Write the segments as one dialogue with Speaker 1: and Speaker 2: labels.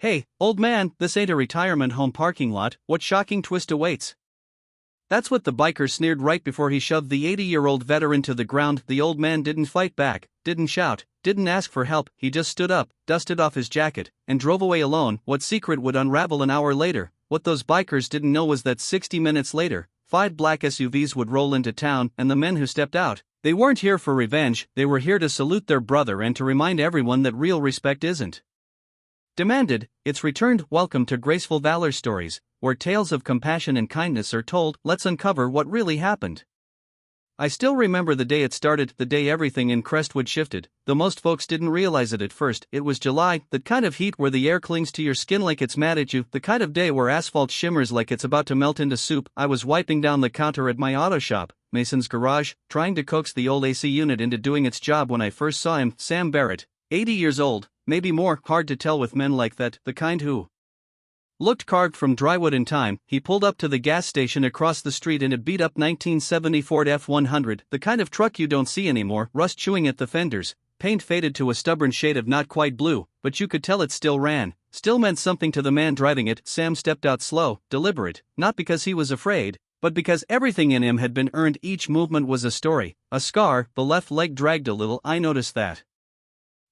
Speaker 1: Hey, old man, this ain't a retirement home parking lot, what shocking twist awaits? That's what the biker sneered right before he shoved the 80-year-old veteran to the ground. The old man didn't fight back, didn't shout, didn't ask for help, he just stood up, dusted off his jacket, and drove away alone. What secret would unravel an hour later? What those bikers didn't know was that 60 minutes later, 5 black SUVs would roll into town, and the men who stepped out, they weren't here for revenge, they were here to salute their brother and to remind everyone that real respect isn't demanded, it's returned. Welcome to Graceful Valor Stories, where tales of compassion and kindness are told. Let's uncover what really happened. I still remember the day it started, the day everything in Crestwood shifted, though most folks didn't realize it at first. It was July, that kind of heat where the air clings to your skin like it's mad at you, the kind of day where asphalt shimmers like it's about to melt into soup. I was wiping down the counter at my auto shop, Mason's Garage, trying to coax the old AC unit into doing its job when I first saw him. Sam Barrett, 80 years old, maybe more, hard to tell with men like that, the kind who looked carved from drywood in time. He pulled up to the gas station across the street in a beat-up 1970 Ford F-100, the kind of truck you don't see anymore, rust chewing at the fenders, paint faded to a stubborn shade of not quite blue, but you could tell it still ran, still meant something to the man driving it. Sam stepped out slow, deliberate, not because he was afraid, but because everything in him had been earned. Each movement was a story, a scar. The left leg dragged a little, I noticed that.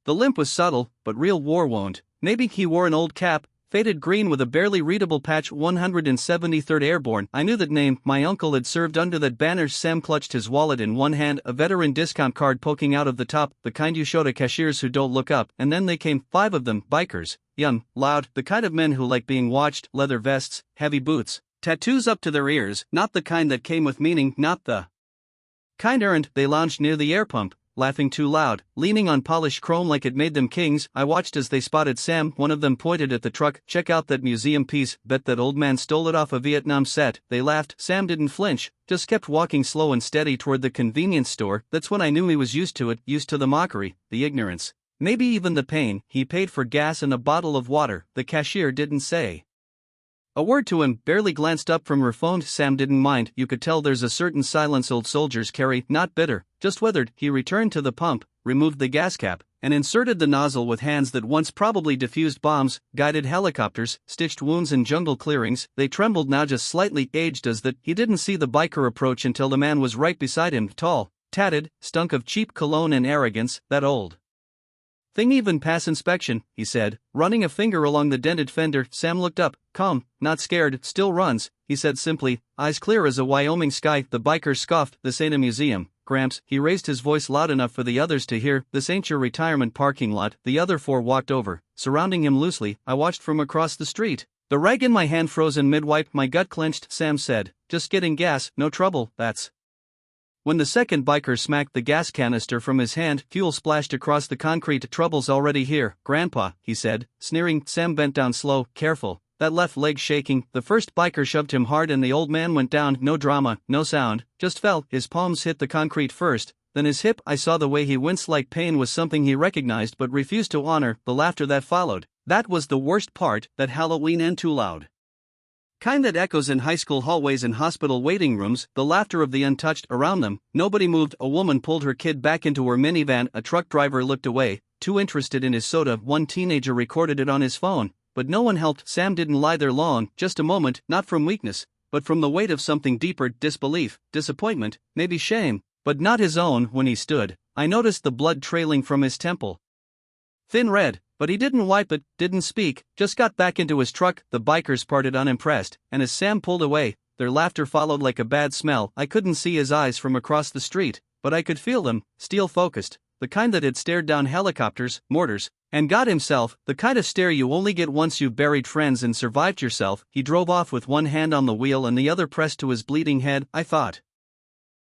Speaker 1: The limp was subtle, but real war wound. Maybe he wore an old cap, faded green with a barely readable patch. 173rd Airborne. I knew that name, my uncle had served under that banner. Sam clutched his wallet in one hand, a veteran discount card poking out of the top, the kind you show to cashiers who don't look up. And then they came, 5 of them, bikers, young, loud, the kind of men who like being watched, leather vests, heavy boots, tattoos up to their ears, not the kind that came with meaning, not the kind earned. They lounged near the air pump, laughing too loud, leaning on polished chrome like it made them kings. I watched as they spotted Sam. One of them pointed at the truck. Check out that museum piece, bet that old man stole it off a Vietnam set. They laughed. Sam didn't flinch, just kept walking slow and steady toward the convenience store. That's when I knew he was used to it, used to the mockery, the ignorance, maybe even the pain. He paid for gas and a bottle of water. The cashier didn't say a word to him, barely glanced up from her phone. Sam didn't mind. You could tell there's a certain silence old soldiers carry, not bitter, just weathered. He returned to the pump, removed the gas cap, and inserted the nozzle with hands that once probably diffused bombs, guided helicopters, stitched wounds in jungle clearings. They trembled now just slightly. Aged as that, he didn't see the biker approach until the man was right beside him, tall, tatted, stunk of cheap cologne and arrogance. That old thing even pass inspection, he said, running a finger along the dented fender. Sam looked up, calm, not scared. Still runs, he said simply, eyes clear as a Wyoming sky. The biker scoffed. This ain't a museum, Gramps. He raised his voice loud enough for the others to hear. This ain't your retirement parking lot. The other 4 walked over, surrounding him loosely. I watched from across the street. The rag in my hand frozen mid-wipe, my gut clenched. Sam said, just getting gas, no trouble. That's when the second biker smacked the gas canister from his hand. Fuel splashed across the concrete. Trouble's already here, Grandpa, he said, sneering. Sam bent down slow, careful, that left leg shaking. The first biker shoved him hard and the old man went down. No drama, no sound, just fell. His palms hit the concrete first, then his hip. I saw the way he winced, like pain was something he recognized but refused to honor. The laughter that followed, that was the worst part, that Halloween and too loud kind that echoes in high school hallways and hospital waiting rooms. The laughter of the untouched. Around them, nobody moved. A woman pulled her kid back into her minivan. A truck driver looked away, too interested in his soda. One teenager recorded it on his phone, but no one helped. Sam didn't lie there long, just a moment, not from weakness, but from the weight of something deeper, disbelief, disappointment, maybe shame, but not his own. When he stood, I noticed the blood trailing from his temple. Thin red, but he didn't wipe it, didn't speak, just got back into his truck. The bikers parted unimpressed, and as Sam pulled away, their laughter followed like a bad smell. I couldn't see his eyes from across the street, but I could feel them, steel-focused, the kind that had stared down helicopters, mortars, and God himself, the kind of stare you only get once you've buried friends and survived yourself. He drove off with one hand on the wheel and the other pressed to his bleeding head. I thought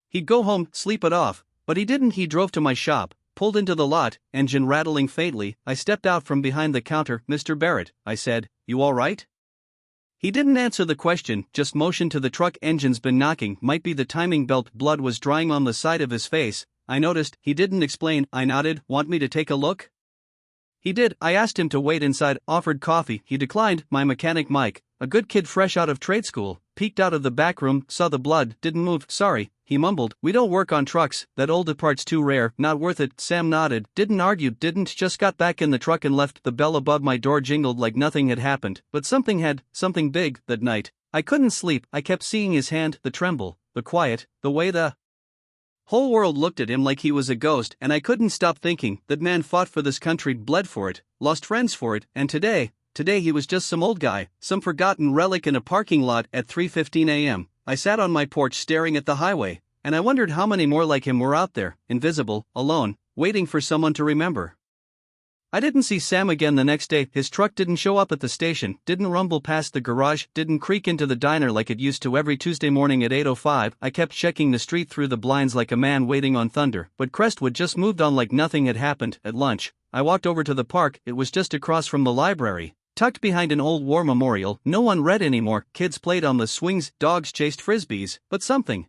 Speaker 1: he'd go home, sleep it off, but he didn't. He drove to my shop, pulled into the lot, engine rattling faintly. I stepped out from behind the counter. Mr. Barrett, I said, you all right? He didn't answer the question, just motioned to the truck. Engine's been knocking, might be the timing belt. Blood was drying on the side of his face, I noticed. He didn't explain. I nodded. Want me to take a look? He did. I asked him to wait inside, offered coffee. He declined. My mechanic Mike, a good kid fresh out of trade school, peeked out of the back room, saw the blood, didn't move. Sorry, he mumbled. "We don't work on trucks, that old part's too rare, not worth it." Sam nodded, didn't argue, just got back in the truck and left. The bell above my door jingled like nothing had happened, but something big, that night. I couldn't sleep. I kept seeing his hand, the tremble, the quiet, the way the whole world looked at him like he was a ghost, and I couldn't stop thinking, that man fought for this country, bled for it, lost friends for it, and today he was just some old guy, some forgotten relic in a parking lot at 3:15 a.m. I sat on my porch staring at the highway, and I wondered how many more like him were out there, invisible, alone, waiting for someone to remember. I didn't see Sam again the next day. His truck didn't show up at the station, didn't rumble past the garage, didn't creak into the diner like it used to every Tuesday morning at 8:05. I kept checking the street through the blinds like a man waiting on thunder, but Crestwood just moved on like nothing had happened. At lunch, I walked over to the park. It was just across from the library, tucked behind an old war memorial. No one read anymore. Kids played on the swings, dogs chased frisbees, but something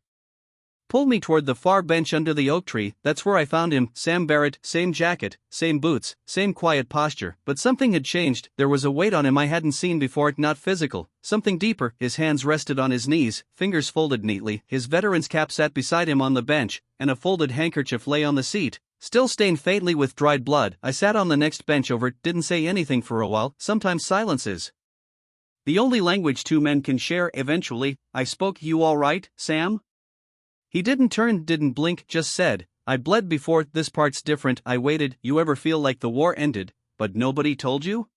Speaker 1: pulled me toward the far bench under the oak tree. That's where I found him, Sam Barrett, same jacket, same boots, same quiet posture, but something had changed. There was a weight on him I hadn't seen before, not physical, something deeper. His hands rested on his knees, fingers folded neatly. His veteran's cap sat beside him on the bench, and a folded handkerchief lay on the seat, still stained faintly with dried blood. I sat on the next bench over, didn't say anything for a while. Sometimes silence is the only language two men can share. Eventually, I spoke. "You all right, Sam?" He didn't turn, didn't blink, just said, "I bled before, this part's different." I waited. "You ever feel like the war ended, but nobody told you?"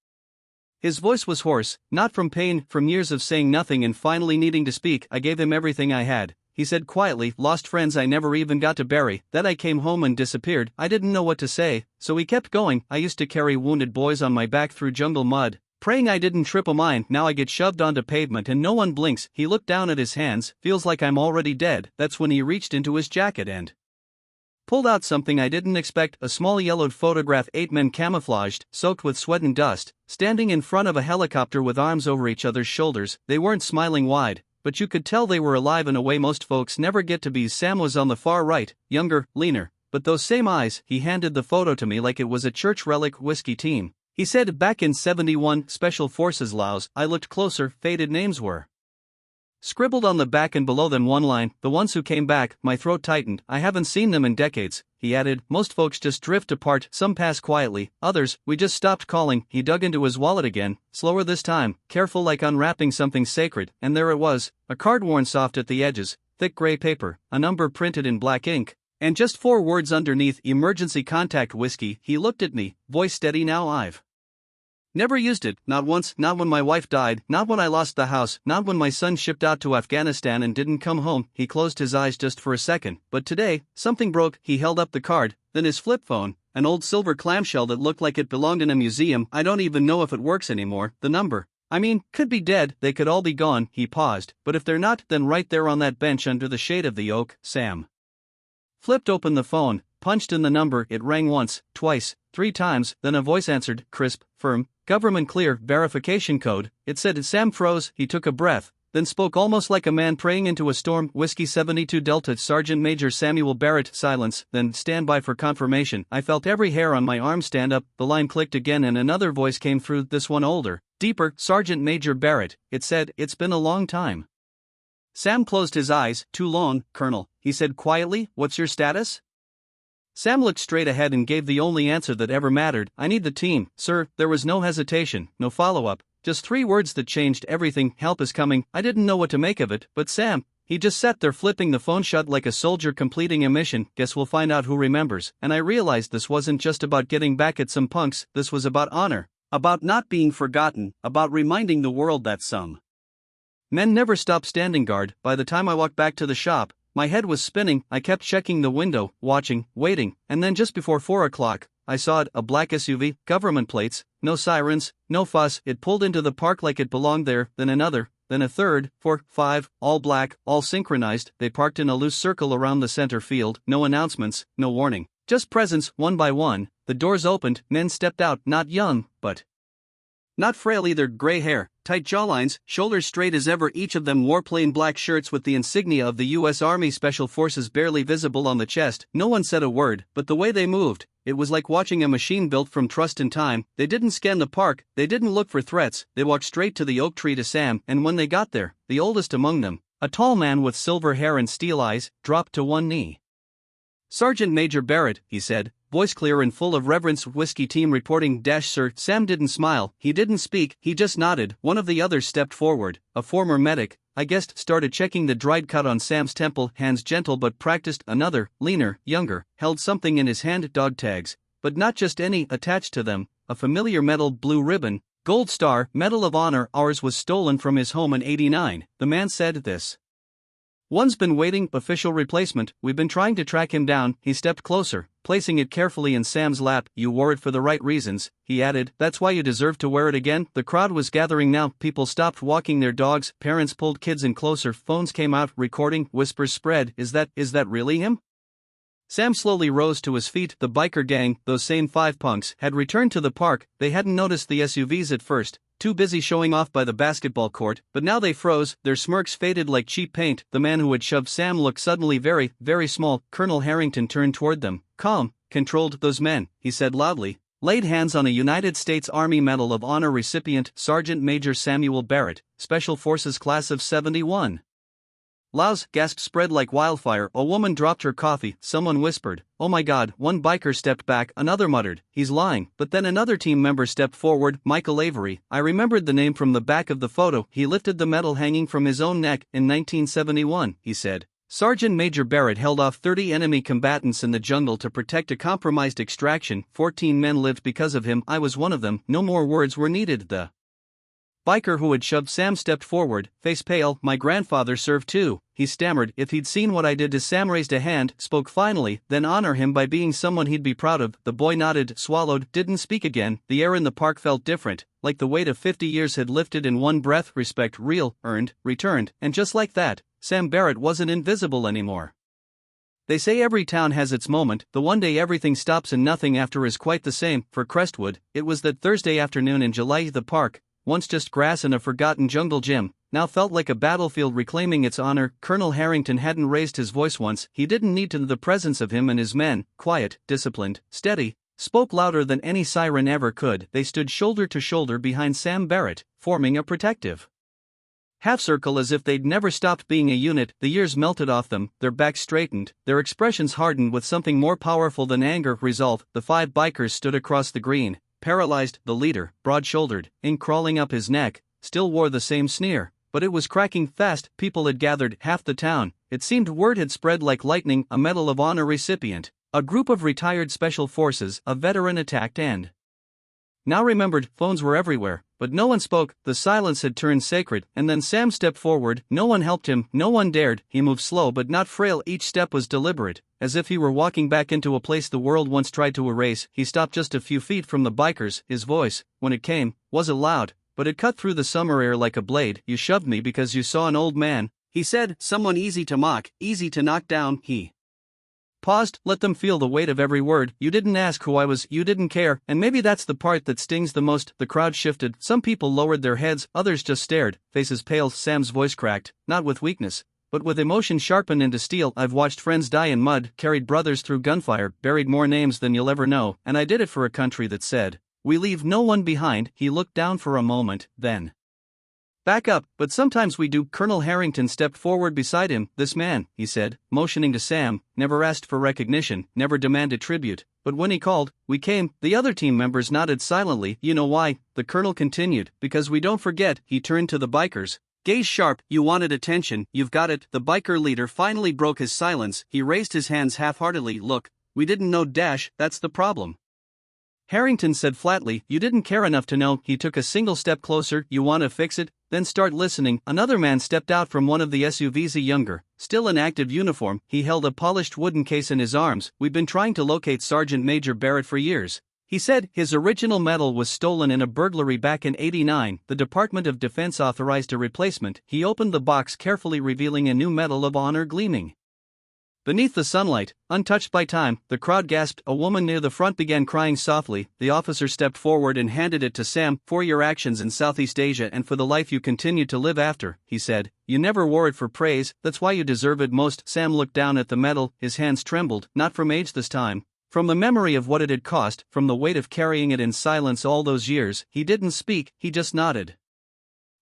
Speaker 1: His voice was hoarse, not from pain, from years of saying nothing and finally needing to speak. I gave him everything I had. He said quietly, "Lost friends I never even got to bury. Then I came home and disappeared." I didn't know what to say, so he kept going. "I used to carry wounded boys on my back through jungle mud, praying I didn't trip a mine. Now I get shoved onto pavement and no one blinks." He looked down at his hands. "Feels like I'm already dead." That's when he reached into his jacket and pulled out something I didn't expect, a small yellowed photograph. 8 men camouflaged, soaked with sweat and dust, standing in front of a helicopter with arms over each other's shoulders. They weren't smiling wide, but you could tell they were alive in a way most folks never get to be. Sam was on the far right, younger, leaner, but those same eyes. He handed the photo to me like it was a church relic. "Whiskey team," he said. "Back in 71, Special Forces Laos." I looked closer. Faded names were scribbled on the back and below them one line, "The ones who came back." My throat tightened. "I haven't seen them in decades," he added. "Most folks just drift apart. Some pass quietly, others, we just stopped calling." He dug into his wallet again, slower this time, careful like unwrapping something sacred, and there it was, a card worn soft at the edges, thick gray paper, a number printed in black ink, and just 4 words underneath: "Emergency contact Whiskey." He looked at me, voice steady now. "I've never used it, not once, not when my wife died, not when I lost the house, not when my son shipped out to Afghanistan and didn't come home." He closed his eyes just for a second. "But today, something broke." He held up the card, then his flip phone, an old silver clamshell that looked like it belonged in a museum. "I don't even know if it works anymore. The number, I mean, could be dead. They could all be gone." He paused. "But if they're not, then right there on that bench under the shade of the oak." Sam flipped open the phone, punched in the number. It rang once, twice, 3 times, then a voice answered, crisp, firm, government clear, verification code. It said. Sam froze. He took a breath, then spoke almost like a man praying into a storm. "Whiskey 72 Delta, Sergeant Major Samuel Barrett." Silence, then "Stand by for confirmation." I felt every hair on my arm stand up. The line clicked again and another voice came through, this one older, deeper. "Sergeant Major Barrett," it said. "It's been a long time." Sam closed his eyes. "Too long, Colonel," he said quietly. "What's your status?" Sam looked straight ahead and gave the only answer that ever mattered. "I need the team, sir." There was no hesitation, no follow-up, just 3 words that changed everything. "Help is coming." I didn't know what to make of it, but Sam, he just sat there flipping the phone shut like a soldier completing a mission. "Guess we'll find out who remembers." And I realized this wasn't just about getting back at some punks, this was about honor, about not being forgotten, about reminding the world that some men never stop standing guard. By the time I walked back to the shop, my head was spinning. I kept checking the window, watching, waiting, and then just before 4 o'clock, I saw it, a black SUV, government plates, no sirens, no fuss. It pulled into the park like it belonged there, then another, then a third, 4, 5, all black, all synchronized. They parked in a loose circle around the center field, no announcements, no warning, just presence. One by one, the doors opened, men stepped out, not young, but not frail either. Gray hair, tight jawlines, shoulders straight as ever. Each of them wore plain black shirts with the insignia of the U.S. Army Special Forces barely visible on the chest. No one said a word, but the way they moved, it was like watching a machine built from trust and time. They didn't scan the park, they didn't look for threats, they walked straight to the oak tree, to Sam, and when they got there, the oldest among them, A tall man with silver hair and steel eyes dropped to one knee. "Sergeant Major Barrett," he said, voice clear and full of reverence. "Whiskey team reporting. Sir." Sam didn't smile, he didn't speak, he just nodded. One of the others stepped forward, a former medic, I guessed, started checking the dried cut on Sam's temple, hands gentle but practiced. Another, leaner, younger, held something in his hand, dog tags, but not just any, attached to them, a familiar metal blue ribbon, Gold Star, Medal of Honor. "Ours was stolen from his home in '89, the man said. "This one's been waiting, official replacement. We've been trying to track him down." He stepped closer, placing it carefully in Sam's lap. "You wore it for the right reasons," he added. "That's why you deserve to wear it again." The crowd was gathering now, people stopped walking their dogs, parents pulled kids in closer, phones came out, recording, whispers spread. Is that really him?" Sam slowly rose to his feet. The biker gang, those same 5 punks, had returned to the park. They hadn't noticed the SUVs at first, too busy showing off by the basketball court, but now they froze, their smirks faded like cheap paint. The man who had shoved Sam looked suddenly very, very small. Colonel Harrington turned toward them, calm, controlled. "Those men," he said loudly, laid hands on a United States Army Medal of Honor recipient, Sergeant Major Samuel Barrett, Special Forces Class of '71. "Laos," gasp spread like wildfire. A woman dropped her coffee, someone whispered, "Oh my God." One biker stepped back, another muttered, "He's lying." But then another team member stepped forward, Michael Avery. I remembered the name from the back of the photo. He lifted the medal hanging from his own neck. "In 1971, he said, Sergeant Major Barrett held off 30 enemy combatants in the jungle to protect a compromised extraction. 14 men lived because of him. I was one of them." No more words were needed. The biker who had shoved Sam stepped forward, face pale. "My grandfather served too," he stammered. "If he'd seen what I did to Sam," raised a hand, spoke finally, "then honor him by being someone he'd be proud of." The boy nodded, swallowed, didn't speak again. The air in the park felt different, like the weight of 50 years had lifted in one breath. Respect, real, earned, returned, and just like that, Sam Barrett wasn't invisible anymore. They say every town has its moment. The one day everything stops and nothing after is quite the same. For Crestwood, it was that Thursday afternoon in July. The park, once just grass and a forgotten jungle gym, now felt like a battlefield reclaiming its honor. Colonel Harrington hadn't raised his voice once. He didn't need to. The presence of him and his men, quiet, disciplined, steady, spoke louder than any siren ever could. They stood shoulder to shoulder behind Sam Barrett, forming a protective half-circle as if they'd never stopped being a unit. The years melted off them, their backs straightened, their expressions hardened with something more powerful than anger, resolve. The 5 bikers stood across the green, paralyzed. The leader, broad-shouldered, ink crawling up his neck, still wore the same sneer, but it was cracking fast. People had gathered, half the town. It seemed word had spread like lightning. A Medal of Honor recipient, a group of retired special forces, a veteran attacked and now remembered. Phones were everywhere, but no one spoke. The silence had turned sacred. And then Sam stepped forward. No one helped him, no one dared. He moved slow but not frail. Each step was deliberate, as if he were walking back into a place the world once tried to erase. He stopped just a few feet from the bikers. His voice, when it came, wasn't loud, but it cut through the summer air like a blade. "You shoved me because you saw an old man," he said, "someone easy to mock, easy to knock down." He paused, let them feel the weight of every word. "You didn't ask who I was, you didn't care, and maybe that's the part that stings the most." The crowd shifted, some people lowered their heads, others just stared, faces pale. Sam's voice cracked, not with weakness, but with emotion sharpened into steel. "I've watched friends die in mud, carried brothers through gunfire, buried more names than you'll ever know, and I did it for a country that said, we leave no one behind." He looked down for a moment, then back up. "But sometimes we do." Colonel Harrington stepped forward beside him. "This man," he said, motioning to Sam, "never asked for recognition, never demanded tribute, but when he called, we came." The other team members nodded silently. "You know why?" the colonel continued. "Because we don't forget." He turned to the bikers, gaze sharp. "You wanted attention, you've got it." The biker leader finally broke his silence. He raised his hands half-heartedly. "Look, we didn't know. That's the problem," Harrington said flatly. "You didn't care enough to know." He took a single step closer. "You want to fix it? Then start listening." Another man stepped out from one of the SUVs, a younger, still in active uniform. He held a polished wooden case in his arms. "We've been trying to locate Sergeant Major Barrett for years," he said. "His original medal was stolen in a burglary back in '89. The Department of Defense authorized a replacement." He opened the box carefully, revealing a new Medal of Honor gleaming beneath the sunlight, untouched by time. The crowd gasped. A woman near the front began crying softly. The officer stepped forward and handed it to Sam. "For your actions in Southeast Asia and for the life you continued to live after," he said. "You never wore it for praise, that's why you deserve it most." Sam looked down at the medal, his hands trembled, not from age this time, from the memory of what it had cost, from the weight of carrying it in silence all those years. He didn't speak, he just nodded.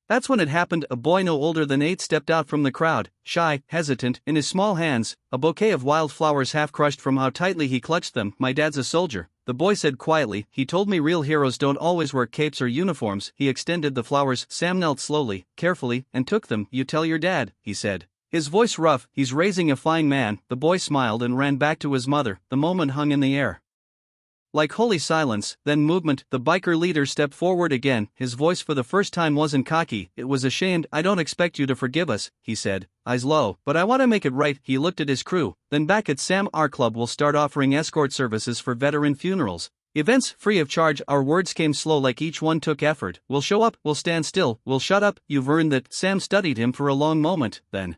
Speaker 1: That's when it happened. A boy no older than 8 stepped out from the crowd, shy, hesitant, in his small hands, a bouquet of wildflowers half crushed from how tightly he clutched them. "My dad's a soldier," the boy said quietly. "He told me real heroes don't always wear capes or uniforms." He extended the flowers. Sam knelt slowly, carefully, and took them. "You tell your dad," he said. His voice rough. "He's raising a fine man." The boy smiled and ran back to his mother. The moment hung in the air. Like holy silence, then movement. The biker leader stepped forward again. His voice for the first time wasn't cocky, it was ashamed. "I don't expect you to forgive us," he said, eyes low, "but I want to make it right." He looked at his crew, then back at Sam. "Our club will start offering escort services for veteran funerals. Events free of charge." Our words came slow, like each one took effort. "We'll show up, we'll stand still, we'll shut up." "You've earned that." Sam studied him for a long moment, then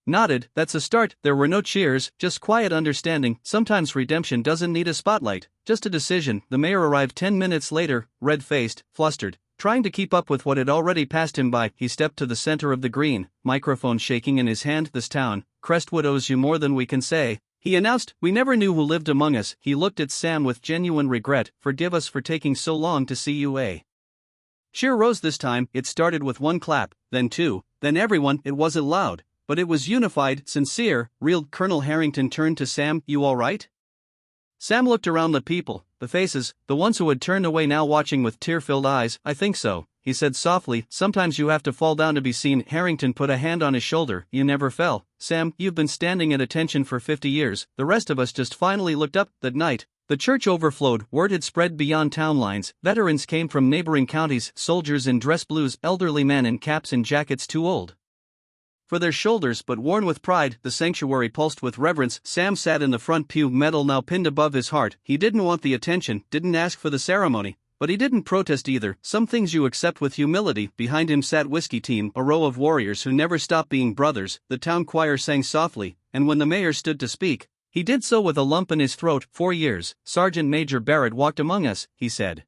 Speaker 1: nodded. "That's a start." There were no cheers, just quiet understanding. Sometimes redemption doesn't need a spotlight, just a decision. The mayor arrived 10 minutes later, red-faced, flustered, trying to keep up with what had already passed him by. He stepped to the center of the green, microphone shaking in his hand. "This town, Crestwood, owes you more than we can say," he announced. "We never knew who lived among us." He looked at Sam with genuine regret. "Forgive us for taking so long to see you, eh?" Cheer rose this time. It started with one clap, then two, then everyone. It wasn't loud, but it was unified, sincere, real. Colonel Harrington turned to Sam. "You all right?" Sam looked around. The people, the faces, the ones who had turned away now watching with tear-filled eyes. "I think so," he said softly. "Sometimes you have to fall down to be seen." Harrington put a hand on his shoulder. "You never fell, Sam. You've been standing at attention for 50 years. The rest of us just finally looked up." That night, the church overflowed. Word had spread beyond town lines. Veterans came from neighboring counties, soldiers in dress blues, elderly men in caps and jackets too old for their shoulders but worn with pride. The sanctuary pulsed with reverence. Sam sat in the front pew, medal now pinned above his heart. He didn't want the attention, didn't ask for the ceremony, but he didn't protest either. Some things you accept with humility. Behind him sat Whiskey Team, a row of warriors who never stopped being brothers. The town choir sang softly, and when the mayor stood to speak, he did so with a lump in his throat. 4 years, Sergeant Major Barrett walked among us, he said.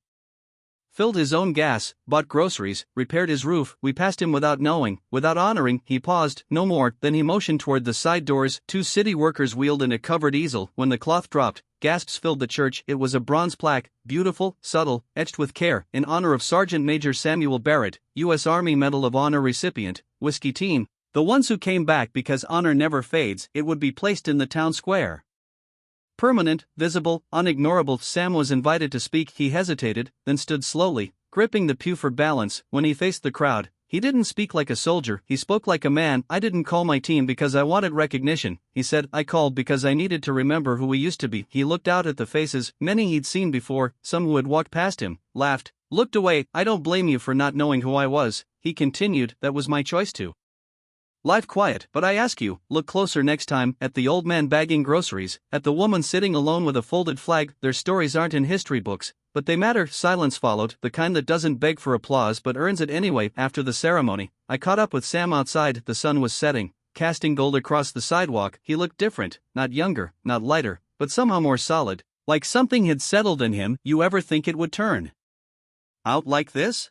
Speaker 1: Filled his own gas, bought groceries, repaired his roof. We passed him without knowing, without honoring." He paused. "No more." Then he motioned toward the side doors. 2 city workers wheeled in a covered easel. When the cloth dropped, gasps filled the church. It was a bronze plaque, beautiful, subtle, etched with care, in honor of Sergeant Major Samuel Barrett, U.S. Army Medal of Honor recipient, Whiskey Team, the ones who came back because honor never fades. It would be placed in the town square. Permanent, visible, unignorable. Sam was invited to speak. He hesitated, then stood slowly, gripping the pew for balance. When he faced the crowd, he didn't speak like a soldier, he spoke like a man. "I didn't call my team because I wanted recognition," he said. "I called because I needed to remember who we used to be." He looked out at the faces, many he'd seen before, some who had walked past him, laughed, looked away. "I don't blame you for not knowing who I was," he continued. "That was my choice to life quiet. But I ask you, look closer next time, at the old man bagging groceries, at the woman sitting alone with a folded flag. Their stories aren't in history books, but they matter." Silence followed, the kind that doesn't beg for applause but earns it anyway. After the ceremony, I caught up with Sam outside. The sun was setting, casting gold across the sidewalk. He looked different, not younger, not lighter, but somehow more solid, like something had settled in him. "You ever think it would turn out like this?"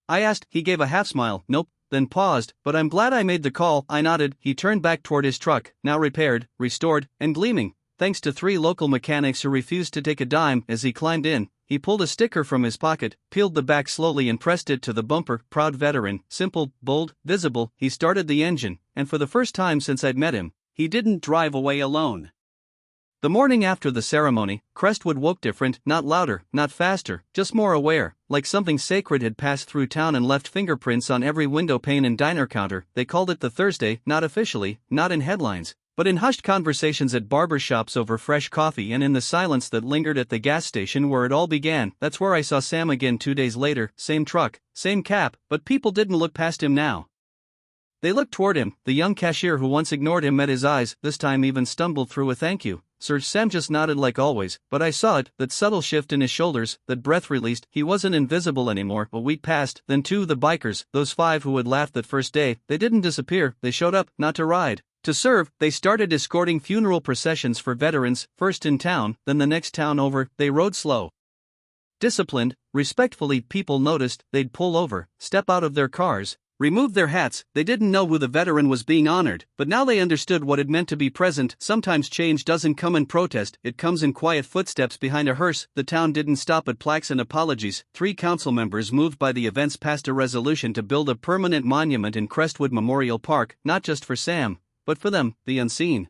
Speaker 1: I asked. He gave a half smile. "Nope," then paused. "But I'm glad I made the call." I nodded. He turned back toward his truck, now repaired, restored, and gleaming, thanks to 3 local mechanics who refused to take a dime. As he climbed in, he pulled a sticker from his pocket, peeled the back slowly and pressed it to the bumper. "Proud veteran." Simple, bold, visible. He started the engine, and for the first time since I'd met him, he didn't drive away alone. The morning after the ceremony, Crestwood woke different, not louder, not faster, just more aware, like something sacred had passed through town and left fingerprints on every window pane and diner counter. They called it the Thursday, not officially, not in headlines, but in hushed conversations at barber shops over fresh coffee and in the silence that lingered at the gas station where it all began. That's where I saw Sam again 2 days later, same truck, same cap, but people didn't look past him now. They looked toward him. The young cashier who once ignored him met his eyes, this time even stumbled through a "thank you, sir." Sam just nodded like always, but I saw it, that subtle shift in his shoulders, that breath released. He wasn't invisible anymore. A week passed, then 2, the bikers, those 5 who had laughed that first day, they didn't disappear. They showed up, not to ride, to serve. They started escorting funeral processions for veterans, first in town, then the next town over. They rode slow, disciplined, respectfully. People noticed. They'd pull over, step out of their cars, removed their hats. They didn't know who the veteran was being honored, but now they understood what it meant to be present. Sometimes change doesn't come in protest, it comes in quiet footsteps behind a hearse. The town didn't stop at plaques and apologies. 3 council members moved by the events passed a resolution to build a permanent monument in Crestwood Memorial Park, not just for Sam, but for them, the unseen.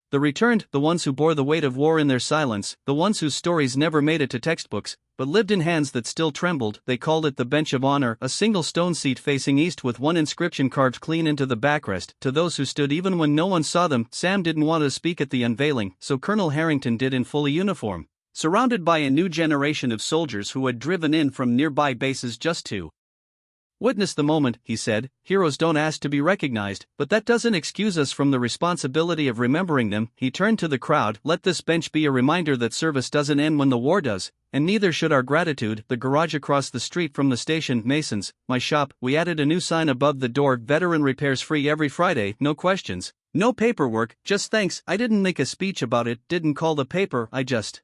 Speaker 1: The returned, the ones who bore the weight of war in their silence, the ones whose stories never made it to textbooks, but lived in hands that still trembled. They called it the Bench of Honor, a single stone seat facing east with one inscription carved clean into the backrest. To those who stood even when no one saw them, Sam didn't want to speak at the unveiling, so Colonel Harrington did in full uniform, surrounded by a new generation of soldiers who had driven in from nearby bases just to witness the moment. He said, "Heroes don't ask to be recognized, but that doesn't excuse us from the responsibility of remembering them." He turned to the crowd, "Let this bench be a reminder that service doesn't end when the war does, and neither should our gratitude." The garage across the street from the station, Mason's, my shop, we added a new sign above the door, "Veteran repairs free every Friday, no questions, no paperwork, just thanks." I didn't make a speech about it, didn't call the paper, I just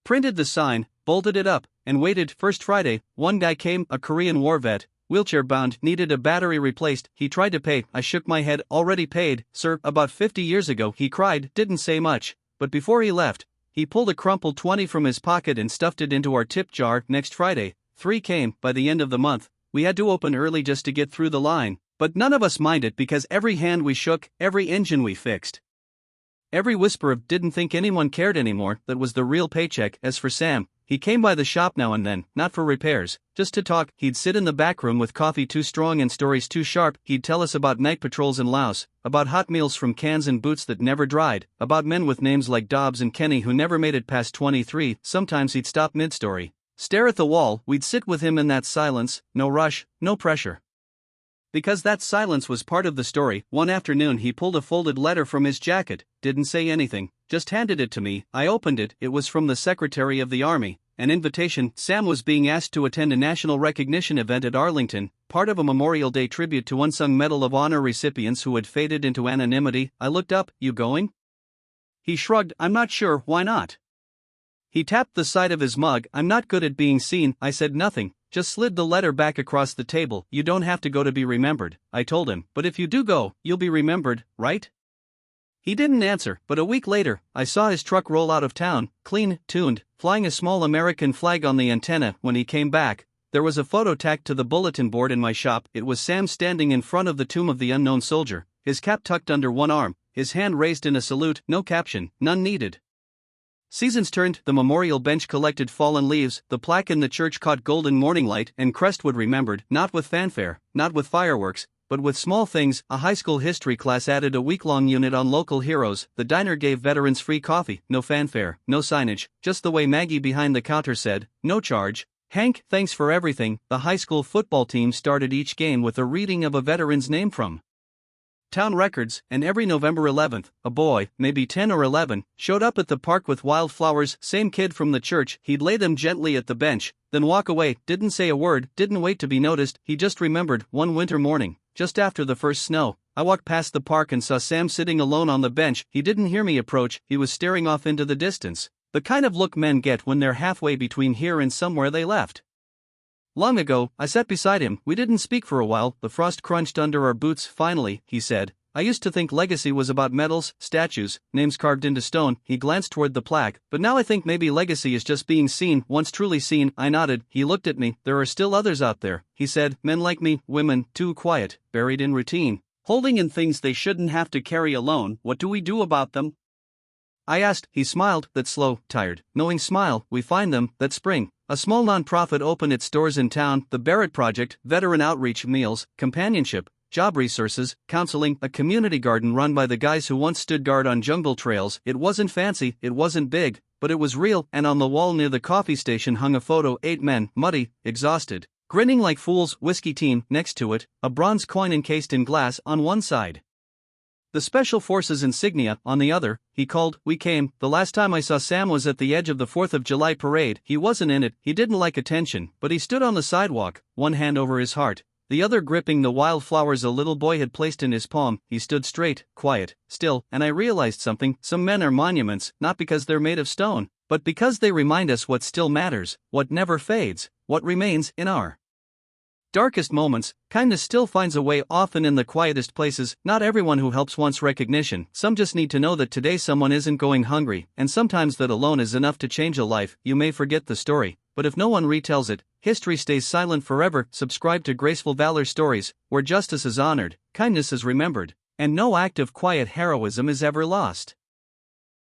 Speaker 1: printed the sign, bolted it up, and waited. First Friday, one guy came, a Korean war vet, wheelchair-bound, needed a battery replaced. He tried to pay. I shook my head. "Already paid, sir, about 50 years ago." He cried, didn't say much, but before he left, he pulled a crumpled 20 from his pocket and stuffed it into our tip jar. Next Friday, 3 came. By the end of the month, we had to open early just to get through the line, but none of us minded because every hand we shook, every engine we fixed, every whisper of "didn't think anyone cared anymore," that was the real paycheck. As for Sam, he came by the shop now and then, not for repairs, just to talk. He'd sit in the back room with coffee too strong and stories too sharp. He'd tell us about night patrols in Laos, about hot meals from cans and boots that never dried, about men with names like Dobbs and Kenny who never made it past 23. Sometimes he'd stop mid-story, stare at the wall. We'd sit with him in that silence, no rush, no pressure, because that silence was part of the story. One afternoon he pulled a folded letter from his jacket, didn't say anything, just handed it to me. I opened it. It was from the Secretary of the Army, an invitation. Sam was being asked to attend a national recognition event at Arlington, part of a Memorial Day tribute to unsung Medal of Honor recipients who had faded into anonymity. I looked up. "You going?" He shrugged. "I'm not sure, why not?" He tapped the side of his mug. "I'm not good at being seen." I said nothing, just slid the letter back across the table. "You don't have to go to be remembered," I told him, "but if you do go, you'll be remembered, right?" He didn't answer, but a week later, I saw his truck roll out of town, clean, tuned, flying a small American flag on the antenna. When he came back, there was a photo tacked to the bulletin board in my shop. It was Sam standing in front of the tomb of the unknown soldier, his cap tucked under one arm, his hand raised in a salute. No caption, none needed. Seasons turned, the memorial bench collected fallen leaves, the plaque in the church caught golden morning light, and Crestwood remembered, not with fanfare, not with fireworks, but with small things. A high school history class added a week-long unit on local heroes. The diner gave veterans free coffee, no fanfare, no signage, just the way Maggie behind the counter said, "No charge." "Hank, thanks for everything." The high school football team started each game with a reading of a veteran's name from town records, and every November 11th, a boy, maybe 10 or 11, showed up at the park with wildflowers. Same kid from the church. He'd lay them gently at the bench, then walk away, didn't say a word, didn't wait to be noticed. He just remembered. One winter morning, just after the first snow, I walked past the park and saw Sam sitting alone on the bench. He didn't hear me approach, he was staring off into the distance, the kind of look men get when they're halfway between here and somewhere they left long ago. I sat beside him. We didn't speak for a while. The frost crunched under our boots. Finally, he said, "I used to think legacy was about medals, statues, names carved into stone." He glanced toward the plaque. "But now I think maybe legacy is just being seen, once truly seen." I nodded. He looked at me. "There are still others out there," he said, "men like me, women, too quiet, buried in routine, holding in things they shouldn't have to carry alone. What do we do about them?" I asked. He smiled, that slow, tired, knowing smile. "We find them." That spring, a small nonprofit opened its doors in town, the Barrett Project, veteran outreach, meals, companionship, job resources, counseling, a community garden run by the guys who once stood guard on jungle trails. It wasn't fancy, it wasn't big, but it was real, and on the wall near the coffee station hung a photo, 8 men, muddy, exhausted, grinning like fools, whiskey team, next to it, a bronze coin encased in glass on one side, the Special Forces insignia on the other. He called, we came. The last time I saw Sam was at the edge of the 4th of July parade. He wasn't in it, he didn't like attention, but he stood on the sidewalk, one hand over his heart, the other gripping the wildflowers a little boy had placed in his palm. He stood straight, quiet, still, and I realized something. Some men are monuments, not because they're made of stone, but because they remind us what still matters, what never fades, what remains in our darkest moments, kindness still finds a way, often in the quietest places. Not everyone who helps wants recognition, some just need to know that today someone isn't going hungry, and sometimes that alone is enough to change a life. You may forget the story, but if no one retells it, history stays silent forever. Subscribe to Graceful Valor Stories, where justice is honored, kindness is remembered, and no act of quiet heroism is ever lost.